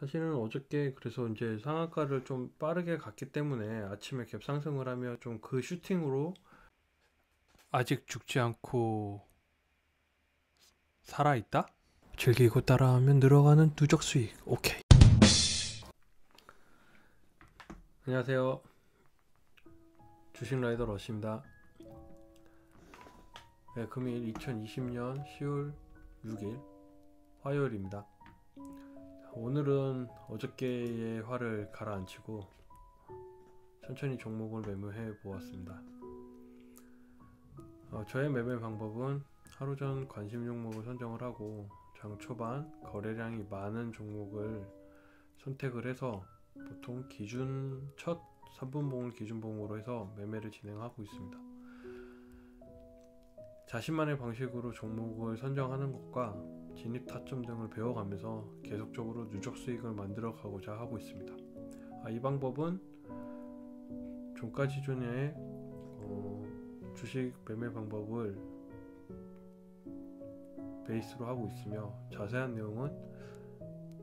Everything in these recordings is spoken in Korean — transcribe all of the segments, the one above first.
사실은 어저께 그래서 이제 상한가를 좀 빠르게 갔기 때문에 아침에 갭 상승을 하면 좀 그 슈팅으로 아직 죽지 않고 살아있다? 즐기고 따라하면 늘어가는 누적 수익. 오케이. 안녕하세요. 주식 라이더 러시입니다. 네, 금일 2020년 10월 6일 화요일입니다. 오늘은 어저께의 화를 가라앉히고 천천히 종목을 매매해 보았습니다. 저의 매매 방법은 하루 전 관심 종목을 선정을 하고 장 초반 거래량이 많은 종목을 선택을 해서 보통 첫 3분봉을 기준봉으로 해서 매매를 진행하고 있습니다. 자신만의 방식으로 종목을 선정하는 것과 진입 타점 등을 배워가면서 계속적으로 누적 수익을 만들어 가고자 하고 있습니다. 이 방법은 종가지존의 주식 매매 방법을 베이스로 하고 있으며 자세한 내용은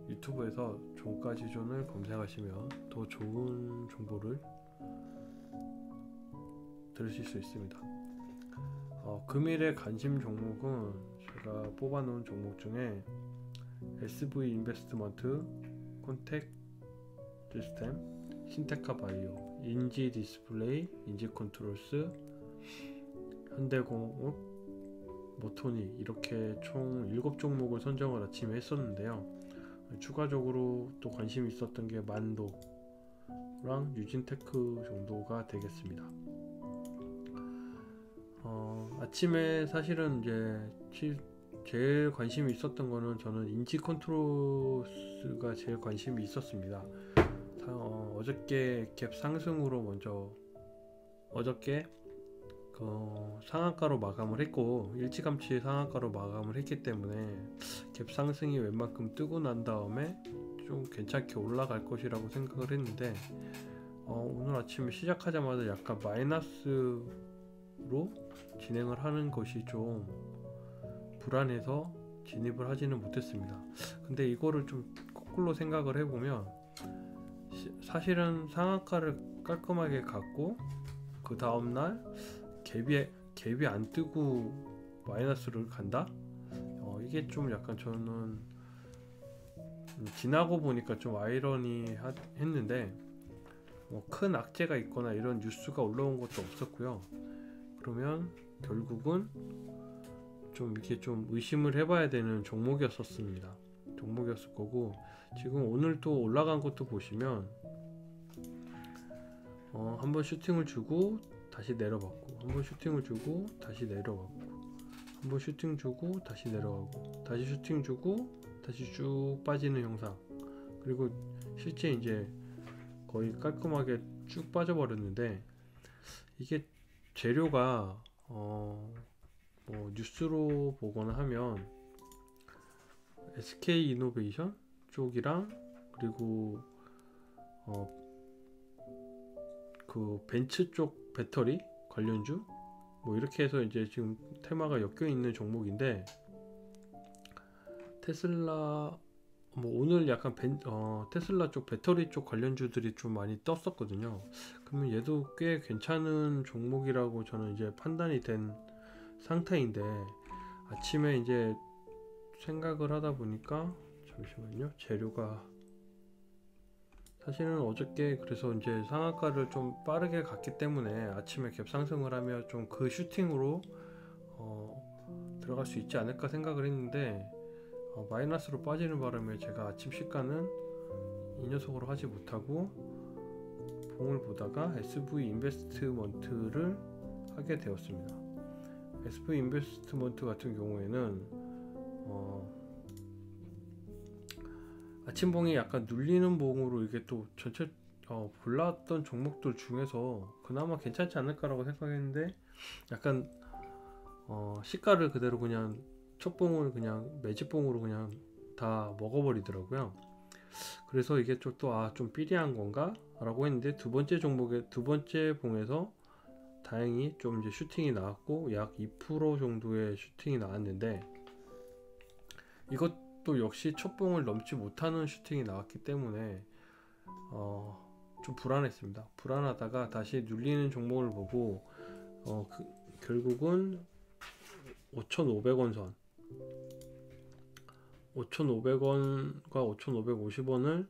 유튜브에서 종가지존을 검색하시면 더 좋은 정보를 들으실 수 있습니다. 금일의 관심 종목은 제가 뽑아놓은 종목 중에 SV 인베스트먼트, 콘택 시스템, 신테카 바이오, 인지 디스플레이, 인지 컨트롤스, 현대공업, 모토니 이렇게 총 7종목을 선정을 아침에 했었는데요. 추가적으로 또 관심이 있었던 게 만도랑 유진테크 정도가 되겠습니다. 아침에 사실은 이제 제일 관심이 있었던 거는 저는 인지 컨트롤스가 제일 관심이 있었습니다. 어저께 갭 상승으로 먼저 어저께 상한가로 마감을 했고 일찌감치 상한가로 마감을 했기 때문에 갭 상승이 웬만큼 뜨고 난 다음에 좀 괜찮게 올라갈 것이라고 생각을 했는데 오늘 아침에 시작하자마자 약간 마이너스로 진행을 하는 것이 좀 불안해서 진입을 하지는 못했습니다. 근데 이거를 좀 거꾸로 생각을 해보면 사실은 상한가를 깔끔하게 갔고 그 다음날 갭이 안 뜨고 마이너스를 간다? 이게 좀 약간 저는 지나고 보니까 좀 아이러니했는데 큰 악재가 있거나 이런 뉴스가 올라온 것도 없었고요. 그러면 결국은 좀 이렇게 좀 의심을 해봐야 되는 종목이었을 거고 지금 오늘 또 올라간 것도 보시면 한번 슈팅을 주고 다시 내려봤고 한번 슈팅을 주고 다시 내려갔고 한번 슈팅 주고 다시 내려가고 다시 슈팅 주고 다시 쭉 빠지는 형상, 그리고 실제 이제 거의 깔끔하게 쭉 빠져버렸는데 이게 재료가 뭐 뉴스로 보거나 하면 SK 이노베이션 쪽이랑 그리고 그 벤츠 쪽 배터리 관련주 뭐 이렇게 해서 이제 지금 테마가 엮여 있는 종목인데 테슬라 오늘 약간 테슬라 쪽 배터리 쪽 관련주들이 좀 많이 떴었거든요. 그러면 얘도 꽤 괜찮은 종목이라고 저는 이제 판단이 된 상태인데 아침에 이제 생각을 하다 보니까 잠시만요. 재료가 사실은 어저께 그래서 이제 상한가를 좀 빠르게 갔기 때문에 아침에 갭 상승을 하면 좀 그 슈팅으로 들어갈 수 있지 않을까 생각을 했는데 마이너스로 빠지는 바람에 제가 아침 시가는 이 녀석으로 하지 못하고 봉을 보다가 SV 인베스트먼트를 하게 되었습니다. SV 인베스트먼트 같은 경우에는 아침봉이 약간 눌리는 봉으로 이게 또 전체 골랐던 종목들 중에서 그나마 괜찮지 않을까라고 생각했는데 약간 시가를 그대로 그냥 첫 봉을 그냥 매집봉으로 그냥 다 먹어버리더라고요. 그래서 이게 좀 삐리한 건가? 라고 했는데 두 번째 봉에서 다행히 좀 이제 슈팅이 나왔고 약 2% 정도의 슈팅이 나왔는데 또 역시 첫 봉을 넘지 못하는 슈팅이 나왔기 때문에 좀 불안했습니다. 불안하다가 다시 눌리는 종목을 보고 결국은 5,500원 선 5,500원과 5,550원을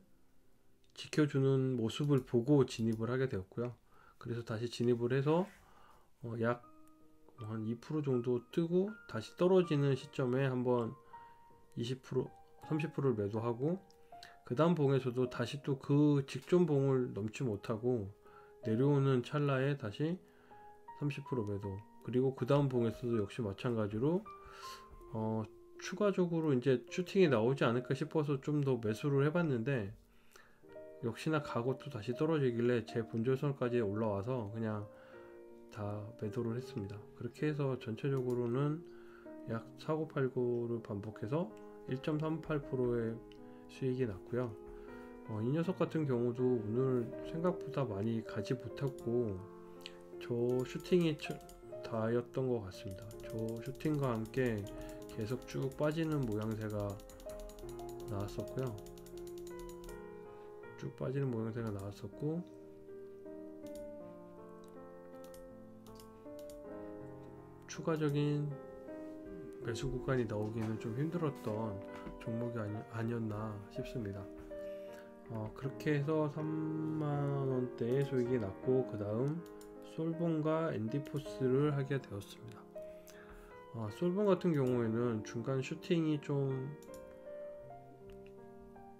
지켜주는 모습을 보고 진입을 하게 되었고요. 그래서 다시 진입을 해서 약 한 2% 정도 뜨고 다시 떨어지는 시점에 한번 20% 30%를 매도하고, 그 다음 봉에서도 다시 또 그 직전 봉을 넘지 못하고 내려오는 찰나에 다시 30% 매도, 그리고 그 다음 봉에서도 역시 마찬가지로 추가적으로 이제 슈팅이 나오지 않을까 싶어서 좀 더 매수를 해봤는데 역시나 가고 또 다시 떨어지길래 제 본전선까지 올라와서 그냥 다 매도를 했습니다. 그렇게 해서 전체적으로는 약 4989를 반복해서 1.38%의 수익이 났고요. 이 녀석 같은 경우도 오늘 생각보다 많이 가지 못했고 저 슈팅이 다였던 것 같습니다. 저 슈팅과 함께 계속 쭉 빠지는 모양새가 나왔었고요. 쭉 빠지는 모양새가 나왔었고, 추가적인 매수 구간이 나오기는 좀 힘들었던 종목이 아니었나 싶습니다. 그렇게 해서 3만원대의 수익이 났고, 그 다음 솔본과 엔디포스를 하게 되었습니다. 솔본 같은 경우에는 중간 슈팅이 좀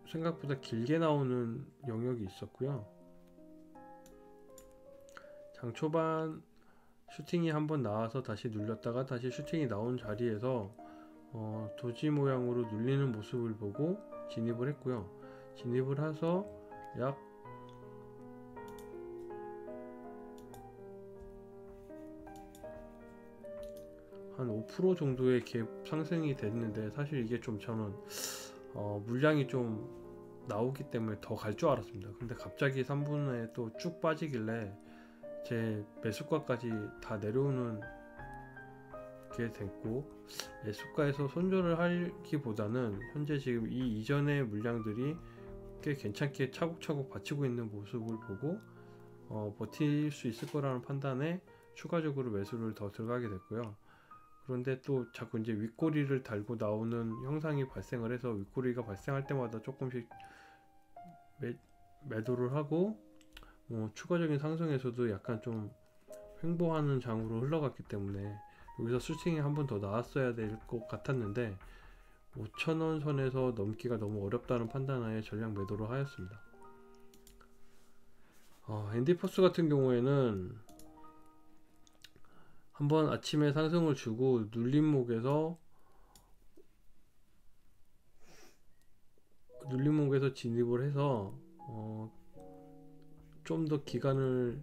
생각보다 길게 나오는 영역이 있었고요. 장 초반 슈팅이 한번 나와서 다시 눌렸다가 다시 슈팅이 나온 자리에서 도지 모양으로 눌리는 모습을 보고 진입을 했고요. 진입을 해서 약 한 5% 정도의 갭 상승이 됐는데, 사실 이게 좀 저는 물량이 좀 나오기 때문에 더 갈 줄 알았습니다. 근데 갑자기 3분에 또 쭉 빠지길래 제 매수가까지 다 내려오는 게 됐고, 매수가에서 손절을 하기보다는 현재 지금 이 이전의 물량들이 꽤 괜찮게 차곡차곡 받치고 있는 모습을 보고 버틸 수 있을 거라는 판단에 추가적으로 매수를 더 들어가게 됐고요. 그런데 또 자꾸 이제 윗꼬리를 달고 나오는 형상이 발생을 해서 윗꼬리가 발생할 때마다 조금씩 매도를 하고, 추가적인 상승에서도 약간 좀 횡보하는 장으로 흘러갔기 때문에 여기서 슈팅이 한 번 더 나왔어야 될 것 같았는데 5,000원 선에서 넘기가 너무 어렵다는 판단하에 전량 매도를 하였습니다. 엔디포스 같은 경우에는 한번 아침에 상승을 주고 눌림목에서 진입을 해서 좀 더 기간을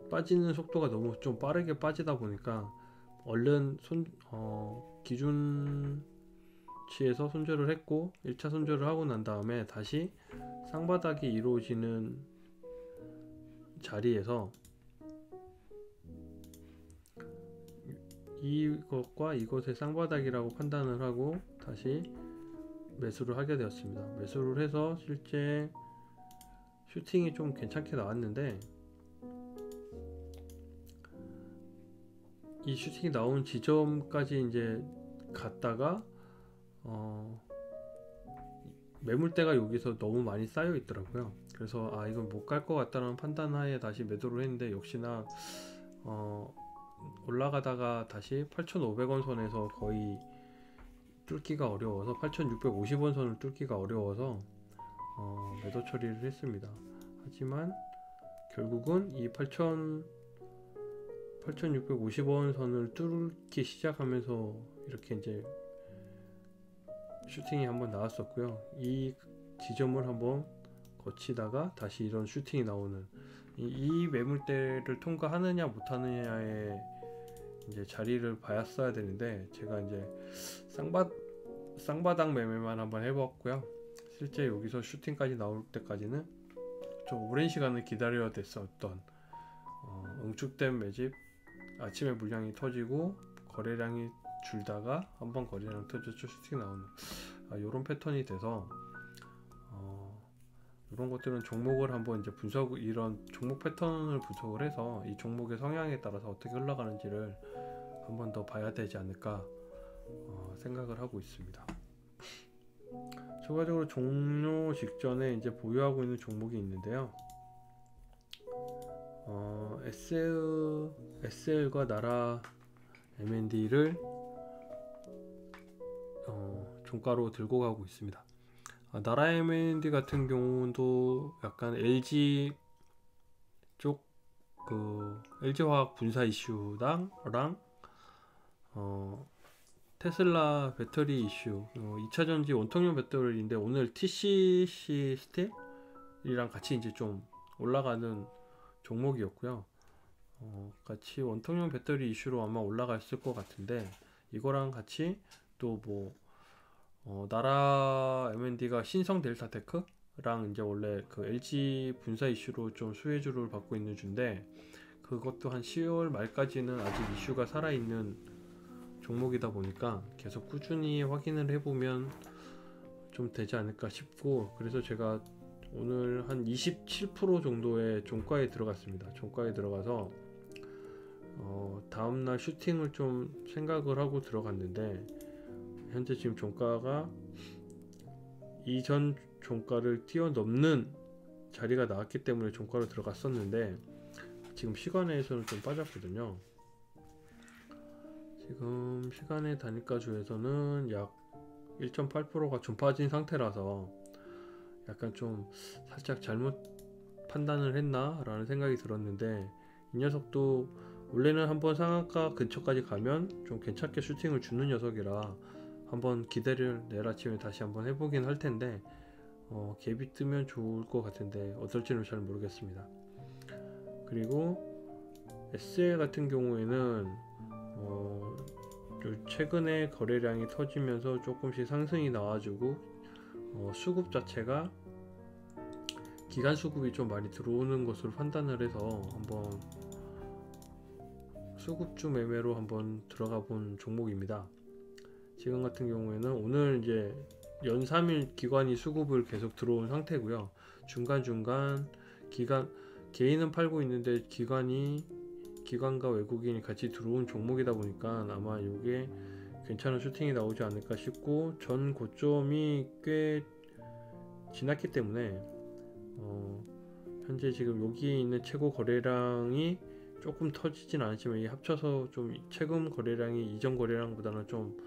빠지는 속도가 너무 좀 빠르게 빠지다 보니까 얼른 기준치에서 손절을 했고, 1차 손절을 하고 난 다음에 다시 쌍바닥이 이루어지는 자리에서 이것과 이것의 쌍바닥이라고 판단을 하고 다시 매수를 하게 되었습니다. 매수를 해서 실제 슈팅이 좀 괜찮게 나왔는데, 이 슈팅이 나온 지점까지 이제 갔다가 매물대가 여기서 너무 많이 쌓여 있더라고요. 그래서 이건 못 갈 것 같다는 판단하에 다시 매도를 했는데, 역시나 올라가다가 다시 8,500원 선에서 거의 뚫기가 어려워서 8,650원 선을 뚫기가 어려워서 매도 처리를 했습니다. 하지만 결국은 이 8,650원 선을 뚫기 시작하면서 이렇게 이제 슈팅이 한번 나왔었고요. 이 지점을 한번 거치다가 다시 이런 슈팅이 나오는 이 매물대를 통과하느냐 못하느냐의 이제 자리를 봐야써야 되는데, 제가 이제 쌍바닥 매매만 한번 해봤고요. 실제 여기서 슈팅까지 나올 때까지는 좀 오랜 시간을 기다려야 됐었던 응축된 매집, 아침에 물량이 터지고 거래량이 줄다가 한번 거래량 터졌죠. 슈팅 나오는 요런 패턴이 돼서 이런 것들은 종목을 한번 이제 이런 종목 패턴을 분석을 해서 이 종목의 성향에 따라서 어떻게 흘러가는지를 한번 더 봐야 되지 않을까 생각을 하고 있습니다. 추가적으로 종료 직전에 이제 보유하고 있는 종목이 있는데요. SL과 나라 M&D를 종가로 들고 가고 있습니다. 나라 M&D 같은 경우도 약간 LG 쪽 LG화학 분사 이슈랑 테슬라 배터리 이슈 2차전지 원통형 배터리인데 오늘 TCC 스틸이랑 같이 이제 좀 올라가는 종목이었고요. 같이 원통형 배터리 이슈로 아마 올라갔을 것 같은데 이거랑 같이 또 나라 M&D가 신성 델타테크랑 이제 원래 그 LG 분사 이슈로 좀 수혜주를 받고 있는 주인데 그것도 한 10월 말까지는 아직 이슈가 살아있는 종목이다 보니까 계속 꾸준히 확인을 해보면 좀 되지 않을까 싶고, 그래서 제가 오늘 한 27% 정도의 종가에 들어갔습니다. 종가에 들어가서 다음날 슈팅을 좀 생각을 하고 들어갔는데 현재 지금 종가가 이전 종가를 뛰어넘는 자리가 나왔기 때문에 종가로 들어갔었는데 지금 시간에서는 좀 빠졌거든요. 지금 시간의 단위가주에서는 약 1.8%가 좀 빠진 상태라서 약간 좀 살짝 잘못 판단을 했나 라는 생각이 들었는데, 이 녀석도 원래는 한번 상한가 근처까지 가면 좀 괜찮게 슈팅을 주는 녀석이라 한번 기대를 내일 아침에 다시 한번 해보긴 할 텐데 갭이 뜨면 좋을 것 같은데 어떨지는 잘 모르겠습니다. 그리고 SL 같은 경우에는 최근에 거래량이 터지면서 조금씩 상승이 나와주고 수급 자체가 기간 수급이 좀 많이 들어오는 것으로 판단을 해서 한번 수급주 매매로 한번 들어가 본 종목입니다. 지금 같은 경우에는 오늘 이제 연 3일 기관이 수급을 계속 들어온 상태고요. 중간중간 개인은 팔고 있는데 기관과 외국인이 같이 들어온 종목이다 보니까 아마 이게 괜찮은 슈팅이 나오지 않을까 싶고, 전 고점이 꽤 지났기 때문에 현재 지금 여기에 있는 최고 거래량이 조금 터지진 않았지만 이 합쳐서 좀 최근 거래량이 이전 거래량보다는 좀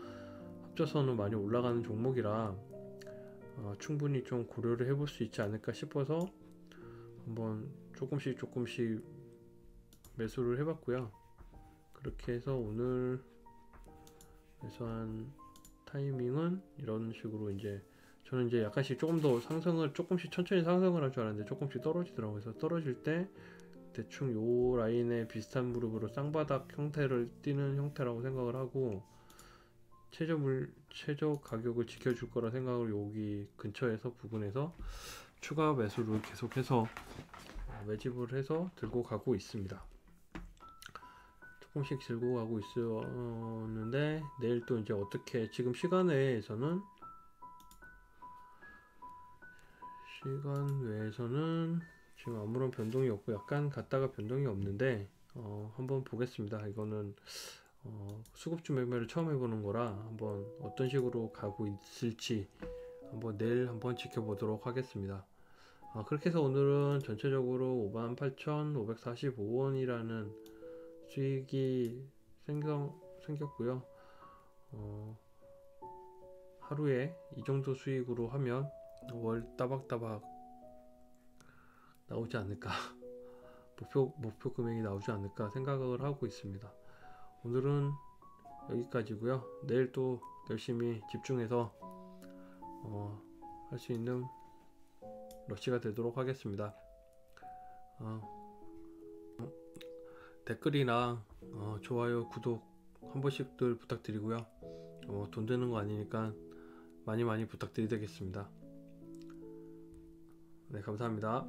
합쳐서는 많이 올라가는 종목이라 충분히 좀 고려를 해볼 수 있지 않을까 싶어서 한번 조금씩 매수를 해봤고요. 그렇게 해서 오늘 매수한 타이밍은 이런 식으로 이제 저는 이제 약간씩 조금 더 상승을 조금씩 천천히 상승을 할 줄 알았는데 조금씩 떨어지더라고요. 그래서 떨어질 때 대충 요 라인에 비슷한 무릎으로 쌍바닥 형태를 띄는 형태라고 생각을 하고 최저 가격을 지켜줄 거라 생각을 여기 근처에서 부근에서 추가 매수를 계속해서 매집을 해서 들고 가고 있습니다. 조금씩 들고 가고 있었는데 내일 또 이제 어떻게, 지금 시간 외에서는 지금 아무런 변동이 없고 약간 갔다가 변동이 없는데 한번 보겠습니다. 이거는 수급주 매매를 처음 해보는 거라 한번 어떤 식으로 가고 있을지 한번 내일 한번 지켜보도록 하겠습니다. 그렇게 해서 오늘은 전체적으로 58,545원이라는 수익이 생겼고요. 하루에 이 정도 수익으로 하면 월 따박따박 나오지 않을까 목표 금액이 나오지 않을까 생각을 하고 있습니다. 오늘은 여기까지고요. 내일 또 열심히 집중해서 할 수 있는 러시가 되도록 하겠습니다. 댓글이나 좋아요, 구독 한 번씩들 부탁드리고요. 돈 드는 거 아니니까 많이 부탁드리겠습니다. 네, 감사합니다.